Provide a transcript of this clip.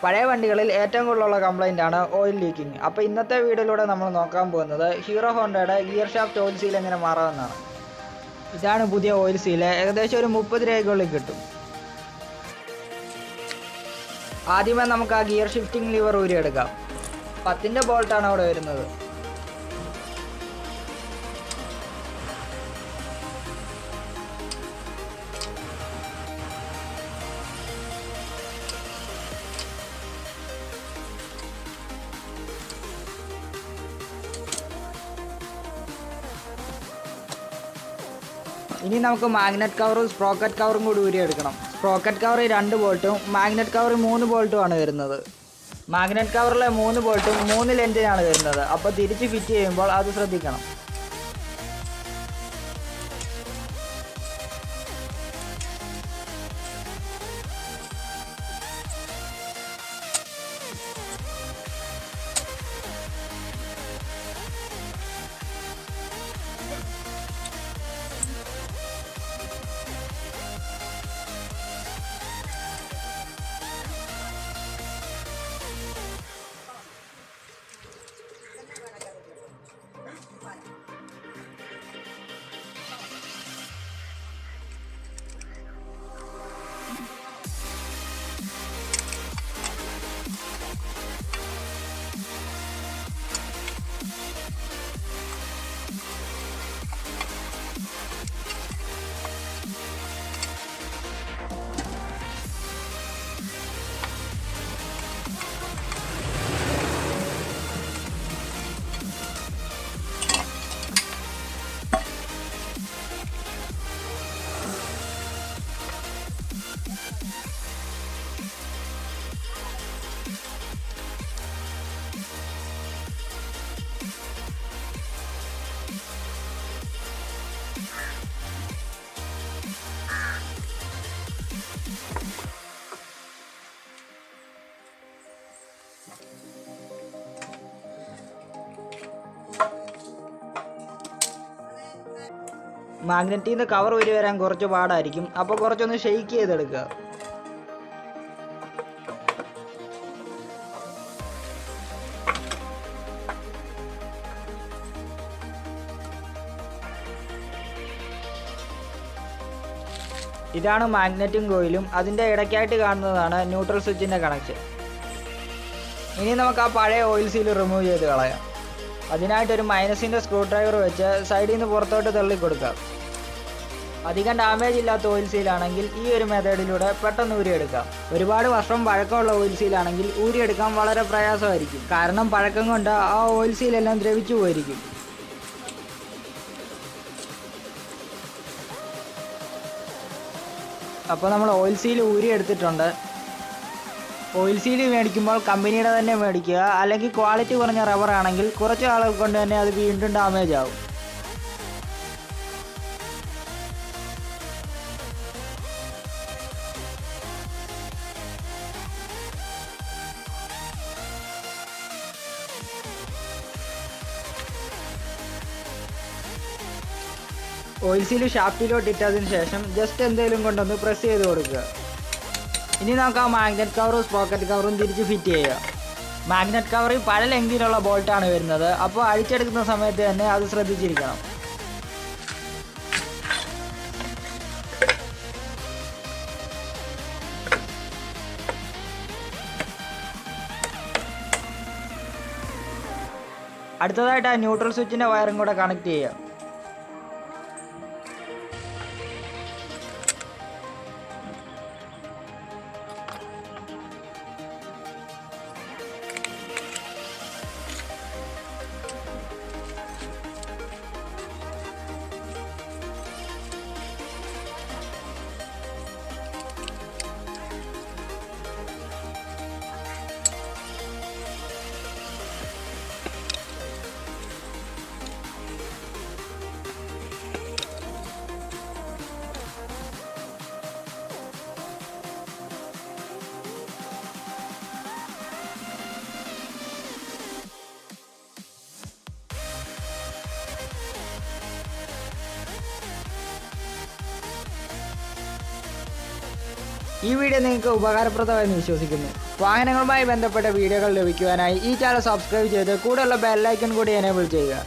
പഴയ വണ്ടികളിൽ ഏറ്റവും കൂടുതലുള്ള കംപ്ലൈൻ്റ് ആണ് ഓയിൽ ലീക്കിംഗ്. അപ്പോൾ ഇന്നത്തെ വീഡിയോയിലൂടെ നമ്മൾ നോക്കാൻ പോകുന്നത് ഹീറോ ഹോണ്ടയുടെ ഗിയർ ഷാഫ്റ്റ് ഓയിൽ സീൽ എങ്ങനെ മാറാമെന്നാണ്. ഇതാണ് പുതിയ ഓയിൽ സീല്. ഏകദേശം ഒരു 30 രൂപയ്ക്കുള്ളിൽ കിട്ടും. ആദ്യമേ നമുക്ക് ആ ഗിയർ ഷിഫ്റ്റിംഗ് ലിവർ ഊരിയെടുക്കാം. 10ൻ്റെ ബോൾട്ടാണ് അവിടെ വരുന്നത്. ഇനി നമുക്ക് മാഗ്നറ്റ് കവറും സ്പ്രോക്കറ്റ് കവറും കൂടി ഊരിയെടുക്കണം. സ്പ്രോക്കറ്റ് കവർ 2 ബോൾട്ടും മാഗ്നറ്റ് കവർ 3 ബോൾട്ടുമാണ് വരുന്നത്. മാഗ്നറ്റ് കവറിലെ 3 ബോൾട്ടും 3 ലെൻറ്റിനാണ് വരുന്നത്. അപ്പോൾ തിരിച്ച് ഫിറ്റ് ചെയ്യുമ്പോൾ അത് ശ്രദ്ധിക്കണം. മാഗ്നറ്റിൽ നിന്ന് കവർ ഊരി വരാൻ കുറച്ച് പാടായിരിക്കും. അപ്പോൾ കുറച്ചൊന്ന് ഷെയ്ക്ക് ചെയ്തെടുക്കുക. ഇതാണ് മാഗ്നറ്റും കോയിലും. അതിൻ്റെ ഇടയ്ക്കായിട്ട് കാണുന്നതാണ് ന്യൂട്രൽ സ്വിച്ചിൻ്റെ കണക്ഷൻ. ഇനി നമുക്ക് ആ പഴയ ഓയിൽ സീൽ റിമൂവ് ചെയ്ത് കളയാം. അതിനായിട്ടൊരു മൈനസിൻ്റെ സ്ക്രൂ ഡ്രൈവർ വെച്ച് സൈഡിൽ നിന്ന് പുറത്തോട്ട് തള്ളി കൊടുക്കാം. അധികം ഡാമേജ് ഇല്ലാത്ത ഓയിൽ സീലാണെങ്കിൽ ഈ ഒരു മെത്തേഡിലൂടെ പെട്ടെന്ന് ഊരിയെടുക്കാം. ഒരുപാട് വർഷം പഴക്കമുള്ള ഓയിൽ സീലാണെങ്കിൽ ഊരിയെടുക്കാൻ വളരെ പ്രയാസമായിരിക്കും. കാരണം പഴക്കം കൊണ്ട് ആ ഓയിൽ സീലെല്ലാം ദ്രവിച്ചു പോയിരിക്കും. അപ്പോൾ നമ്മൾ ഓയിൽ സീൽ ഊരിയെടുത്തിട്ടുണ്ട്. ഓയിൽ സീൽ മേടിക്കുമ്പോൾ കമ്പനിയുടെ തന്നെ മേടിക്കുക. അല്ലെങ്കിൽ ക്വാളിറ്റി കുറഞ്ഞ റബ്ബർ ആണെങ്കിൽ കുറച്ച് ആളുകൾ കൊണ്ട് തന്നെ അത് വീണ്ടും ഡാമേജ് ആവും. ഓയിൽ സീൽ ഷാഫ്റ്റിലോട്ട് ഇട്ടതിന് ശേഷം ജസ്റ്റ് എന്തെങ്കിലും കൊണ്ടൊന്ന് പ്രസ് ചെയ്ത് കൊടുക്കുക. ഇനി നമുക്ക് ആ മാഗ്നറ്റ് കവറും സ്പ്രോക്കറ്റ് കവറും തിരിച്ച് ഫിറ്റ് ചെയ്യുക. മാഗ്നറ്റ് കവറിൽ പല ലെങ്തിലുള്ള ബോൾട്ടാണ് വരുന്നത്. അപ്പോൾ അഴിച്ചെടുക്കുന്ന സമയത്ത് തന്നെ അത് ശ്രദ്ധിച്ചിരിക്കണം. അടുത്തതായിട്ട് ആ ന്യൂട്രൽ സ്വിച്ചിൻ്റെ വയറും കൂടെ കണക്ട് ചെയ്യുക. ഈ വീഡിയോ നിങ്ങൾക്ക് ഉപകാരപ്രദമായെന്ന് വിശ്വസിക്കുന്നു. വാഹനങ്ങളുമായി ബന്ധപ്പെട്ട വീഡിയോകൾ ലഭിക്കുവാനായി ഈ ചാനൽ സബ്സ്ക്രൈബ് ചെയ്ത് കൂടെയുള്ള ബെല്ലൈക്കൺ കൂടി എനേബിൾ ചെയ്യുക.